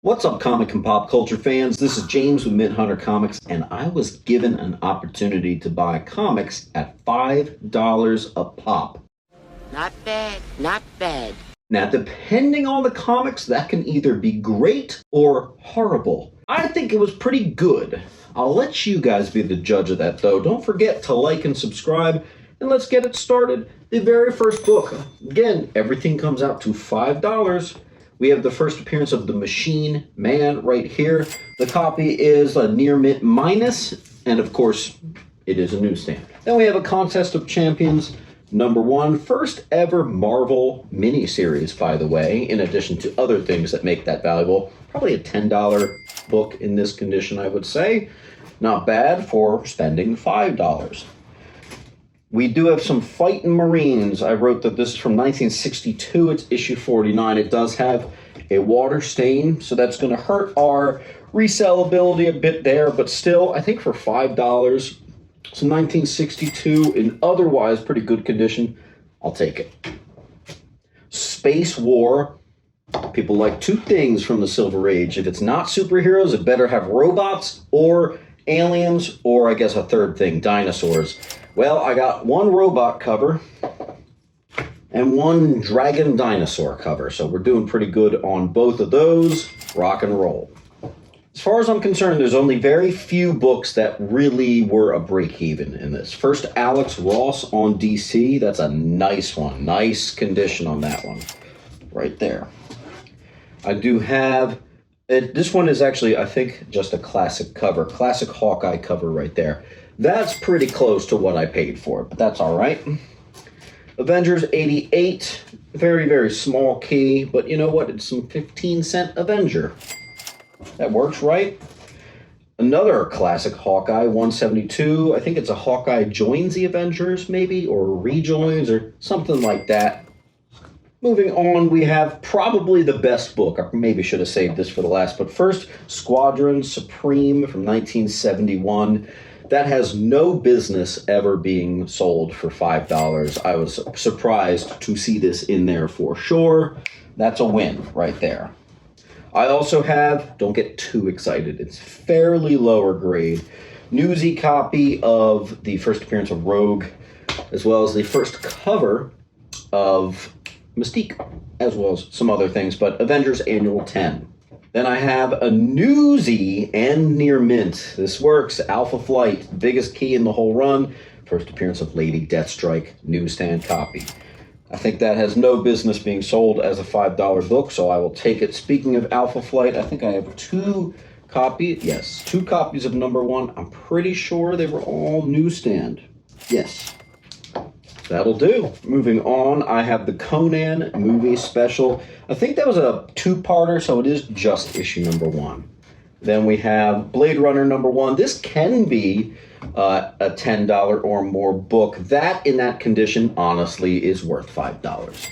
What's up, comic and pop culture fans? This is James with Mint Hunter Comics, and I was given an opportunity to buy comics at $5 a pop. Not bad, not bad. Now, depending on the comics, that can either be great or horrible. I think it was pretty good. I'll let you guys be the judge of that, though. Don't forget to like and subscribe, and let's get it started. The very first book. Again, everything comes out to $5. We have the first appearance of the Machine Man right here. The copy is a near mint minus, and of course, it is a newsstand. Then we have a Contest of Champions #1, first ever Marvel miniseries, by the way, in addition to other things that make that valuable. Probably a $10 book in this condition, I would say. Not bad for spending $5. We do have some Fightin' Marines. I wrote that this is from 1962. It's issue 49. It does have a water stain, so that's going to hurt our resellability a bit there, but still, I think for $5, it's 1962 in otherwise pretty good condition. I'll take it. Space War. People like two things from the Silver Age. If it's not superheroes, it better have robots or aliens, or I guess a third thing, dinosaurs. Well, I got one robot cover and one dragon dinosaur cover, so we're doing pretty good on both of those. Rock and roll. As far as I'm concerned, there's only very few books that really were a break-even in this. First, Alex Ross on DC. That's a nice one. Nice condition on that one. Right there. I do have... this one is actually, I think, just a classic cover. Classic Hawkeye cover right there. That's pretty close to what I paid for it, but that's all right. Avengers 88, very, very small key, but you know what? It's some 15-cent Avenger. That works, right? Another classic Hawkeye, 172. I think it's a Hawkeye joins the Avengers, maybe, or rejoins, or something like that. Moving on, we have probably the best book. I maybe should have saved this for the last, but first, Squadron Supreme from 1971. That has no business ever being sold for $5. I was surprised to see this in there for sure. That's a win right there. I also have, don't get too excited, it's fairly lower grade, newsy copy of the first appearance of Rogue, as well as the first cover of Mystique, as well as some other things, but Avengers Annual 10. Then I have a newsy and near mint. This works. Alpha Flight, biggest key in the whole run. First appearance of Lady Deathstrike, newsstand copy. I think that has no business being sold as a $5 book, so I will take it. Speaking of Alpha Flight, I think I have two copies of #1. I'm pretty sure they were all newsstand. Yes. That'll do. Moving on, I have the Conan movie special. I think that was a two-parter, so it is just issue #1. Then we have Blade Runner #1. This can be a $10 or more book. That, in that condition, honestly, is worth $5.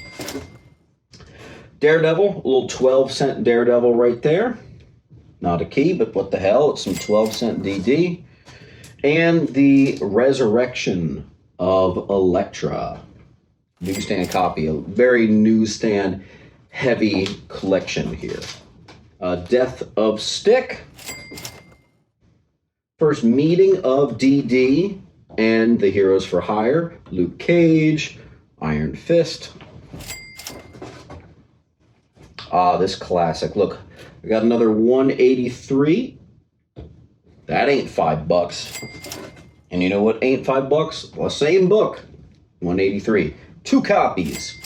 Daredevil, a little 12-cent Daredevil right there. Not a key, but what the hell? It's some 12-cent DD. And the Resurrection of Elektra. Newsstand copy. A very newsstand heavy collection here. Death of Stick. First meeting of DD and the Heroes for Hire. Luke Cage. Iron Fist. This classic. Look, I got another 183. That ain't $5. And you know what ain't $5? The same book, 183. Two copies.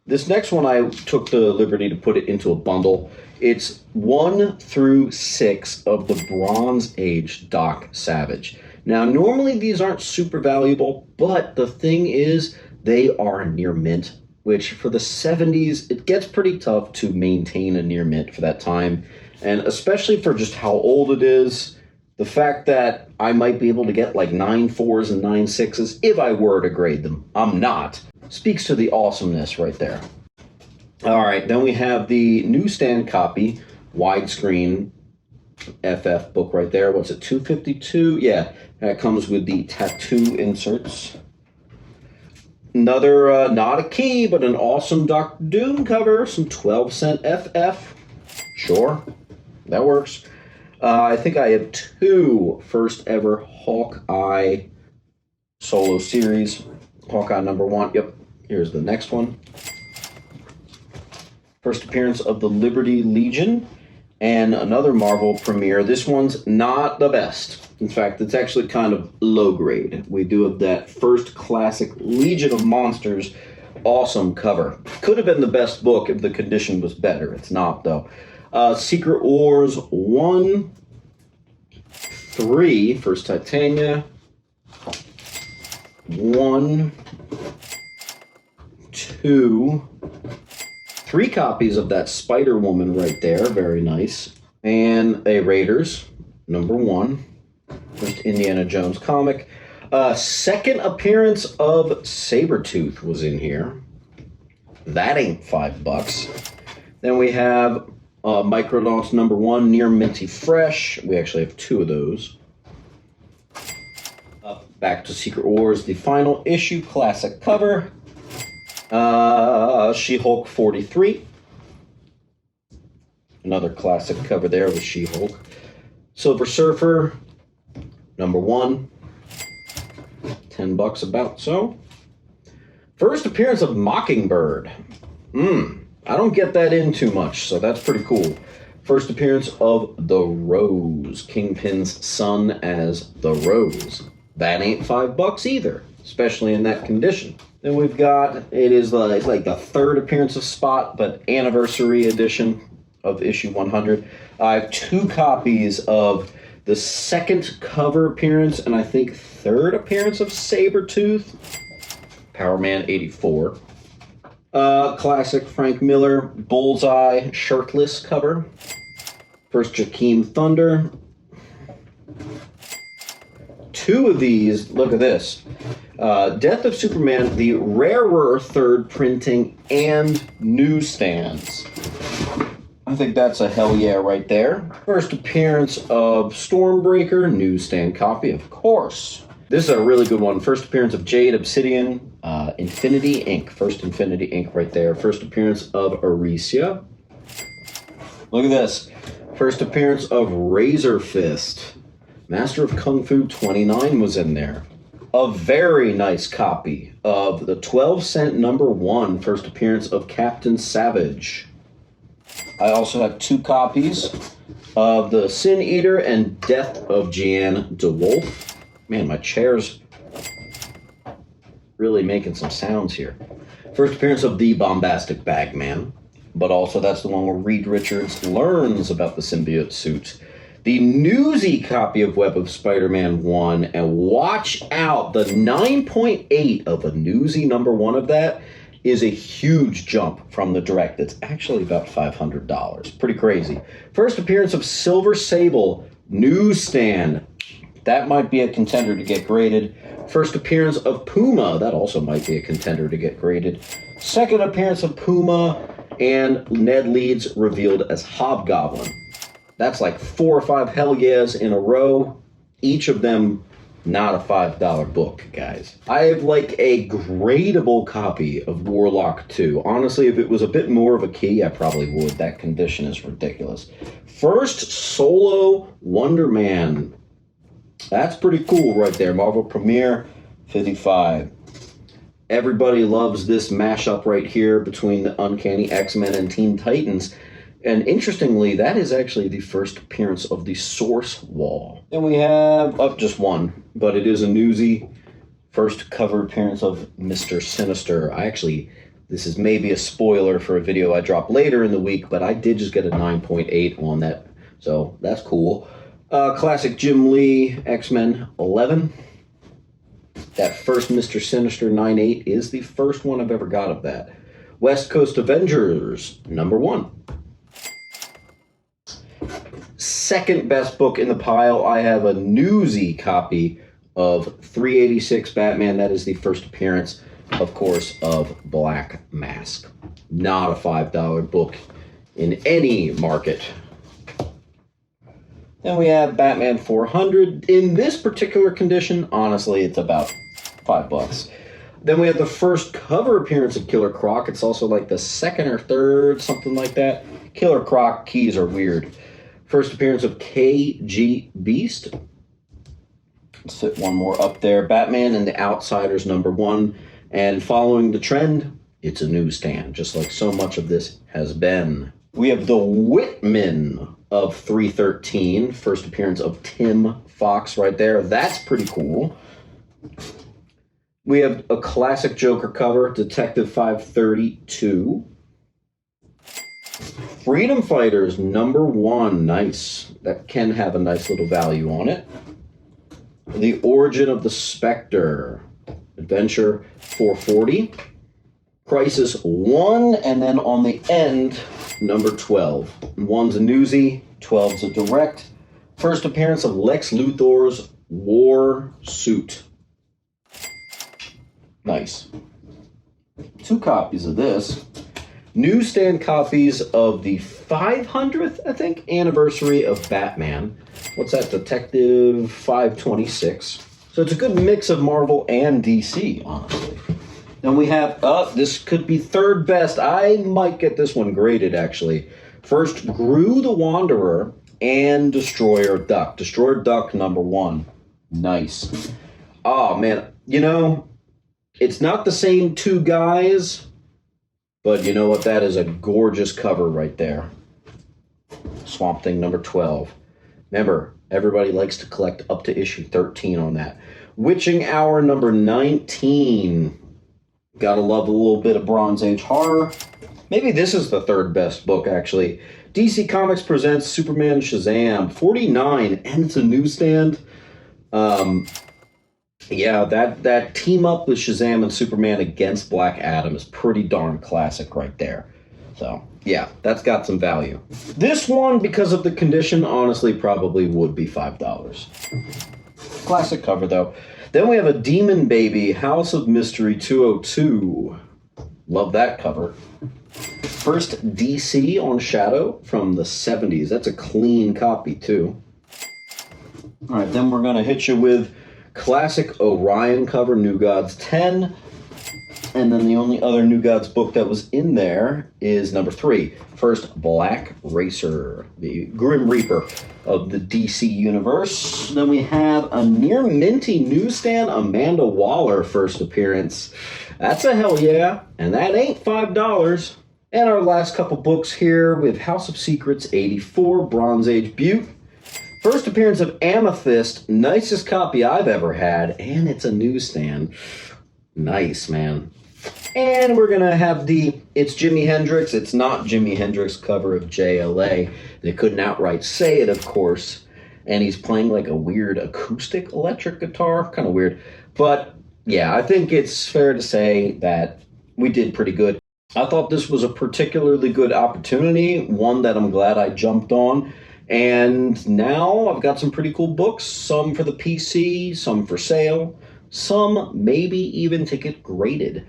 This next one, I took the liberty to put it into a bundle. It's 1 through 6 of the Bronze Age Doc Savage. Now, normally these aren't super valuable, but the thing is, they are near mint, which for the 70s, it gets pretty tough to maintain a near mint for that time. And especially for just how old it is, the fact that I might be able to get like 9.4s and 9.6s if I were to grade them. I'm not. Speaks to the awesomeness right there. All right, then we have the newsstand copy, widescreen FF book right there. What's it, 252? Yeah, that comes with the tattoo inserts. Another, not a key, but an awesome Doctor Doom cover, some 12-cent FF. Sure, that works. I think I have 2 first ever Hawkeye solo series. Hawkeye #1. Yep, here's the next one. First appearance of the Liberty Legion and another Marvel premiere. This one's not the best. In fact, it's actually kind of low grade. We do have that first classic Legion of Monsters. Awesome cover. Could have been the best book if the condition was better. It's not, though. Secret Wars 1, 3, First Titania, 1, 2, 3 copies of that Spider-Woman right there. Very nice. And a Raiders, #1. First Indiana Jones comic. Second appearance of Sabretooth was in here. That ain't $5. Then we have Microdonts #1, Near Minty Fresh. We actually have 2 of those. Back to Secret Wars, the final issue, classic cover. She-Hulk 43. Another classic cover there with She-Hulk. Silver Surfer #1. $10 about so. First appearance of Mockingbird. I don't get that in too much, so that's pretty cool. First appearance of The Rose. Kingpin's son as The Rose. That ain't $5 either, especially in that condition. Then we've got, it's like the 3rd appearance of Spot, but anniversary edition of issue 100. I have 2 copies of the 2nd cover appearance and I think 3rd appearance of Sabretooth. Power Man 84. Classic Frank Miller Bullseye shirtless cover. First Jakeem Thunder. 2 of these, look at this. Death of Superman, the rarer 3rd printing and newsstands. I think that's a hell yeah right there. First appearance of Stormbreaker, newsstand copy, of course. This is a really good one. First appearance of Jade Obsidian, Infinity Inc. First Infinity Inc. right there. First appearance of Aricia. Look at this. First appearance of Razor Fist. Master of Kung Fu 29 was in there. A very nice copy of the 12-cent #1. First appearance of Captain Savage. I also have 2 copies of the Sin Eater and Death of Jeanne DeWolf. Man, my chair's really making some sounds here. First appearance of the Bombastic Bagman, but also that's the one where Reed Richards learns about the symbiote suit. The Newsy copy of Web of Spider-Man 1, and watch out, the 9.8 of a Newsy #1 of that is a huge jump from the direct. It's actually about $500. Pretty crazy. First appearance of Silver Sable, newsstand. That might be a contender to get graded. First appearance of Puma. That also might be a contender to get graded. Second appearance of Puma, and Ned Leeds revealed as Hobgoblin. That's like 4 or 5 hell yeahs in a row. Each of them not a $5 book, guys. I have like a gradable copy of Warlock 2. Honestly, if it was a bit more of a key, I probably would. That condition is ridiculous. First solo Wonder Man. That's pretty cool right there. Marvel Premiere 55. Everybody loves this mashup right here between the Uncanny X-Men and Teen Titans. And interestingly, that is actually the first appearance of the Source Wall. Then we have, just one, but it is a newsie. First cover appearance of Mr. Sinister. This is maybe a spoiler for a video I drop later in the week, but I did just get a 9.8 on that, so that's cool. Classic Jim Lee, X-Men 11. That first Mr. Sinister 9.8 is the first one I've ever got of that. West Coast Avengers, #1. Second best book in the pile, I have a newsy copy of 386 Batman. That is the first appearance, of course, of Black Mask. Not a $5 book in any market. Then we have Batman 400. In this particular condition, honestly, it's about $5. Then we have the first cover appearance of Killer Croc. It's also like the second or third, something like that. Killer Croc keys are weird. First appearance of KG Beast. Let's fit one more up there. Batman and the Outsiders #1. And following the trend, it's a newsstand, just like so much of this has been. We have the Whitman of 313. First appearance of Tim Fox right there. That's pretty cool. We have a classic Joker cover, Detective 532. Freedom Fighters #1. Nice. That can have a nice little value on it. The Origin of the Spectre. Adventure 440. Crisis 1, and then on the end, #12. 1's a newsie, 12's a direct. First appearance of Lex Luthor's War Suit. Nice. 2 copies of this. Newsstand copies of the 500th, I think, anniversary of Batman. What's that? Detective 526. So it's a good mix of Marvel and DC, honestly. Then we have, this could be third best. I might get this one graded, actually. First, Gru the Wanderer and Destroyer Duck. Destroyer Duck #1. Nice. Oh, man. You know, it's not the same 2 guys, but you know what? That is a gorgeous cover right there. Swamp Thing #12. Remember, everybody likes to collect up to issue 13 on that. Witching Hour #19. Gotta love a little bit of Bronze Age horror. Maybe this is the third best book, actually. DC Comics presents Superman Shazam 49, and it's a newsstand. Yeah, that team up with Shazam and Superman against Black Adam is pretty darn classic right there. So, yeah, that's got some value. This one, because of the condition, honestly, probably would be $5. Classic cover, though. Then we have a Demon Baby, House of Mystery 202. Love that cover. First DC on Shadow from the 70s. That's a clean copy, too. All right, then we're going to hit you with classic Orion cover, New Gods 10. And then the only other New Gods book that was in there is #3. First, Black Racer, the Grim Reaper of the DC Universe. Then we have a near minty newsstand, Amanda Waller first appearance. That's a hell yeah, and that ain't $5. And our last couple books here, we have House of Secrets 84, Bronze Age Butte. First appearance of Amethyst, nicest copy I've ever had, and it's a newsstand. Nice, man. And we're going to have it's Jimi Hendrix. It's not Jimi Hendrix cover of JLA. They couldn't outright say it, of course. And he's playing like a weird acoustic electric guitar. Kind of weird. But, yeah, I think it's fair to say that we did pretty good. I thought this was a particularly good opportunity, one that I'm glad I jumped on. And now I've got some pretty cool books, some for the PC, some for sale, some maybe even to get graded.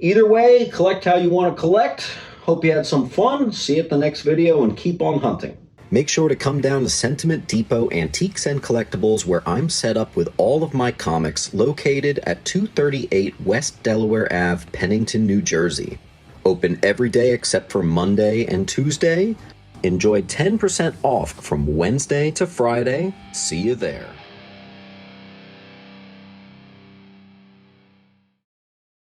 Either way, collect how you want to collect. Hope you had some fun. See you at the next video and keep on hunting. Make sure to come down to Sentiment Depot Antiques and Collectibles, where I'm set up with all of my comics, located at 238 West Delaware Ave, Pennington, New Jersey. Open every day except for Monday and Tuesday. Enjoy 10% off from Wednesday to Friday. See you there.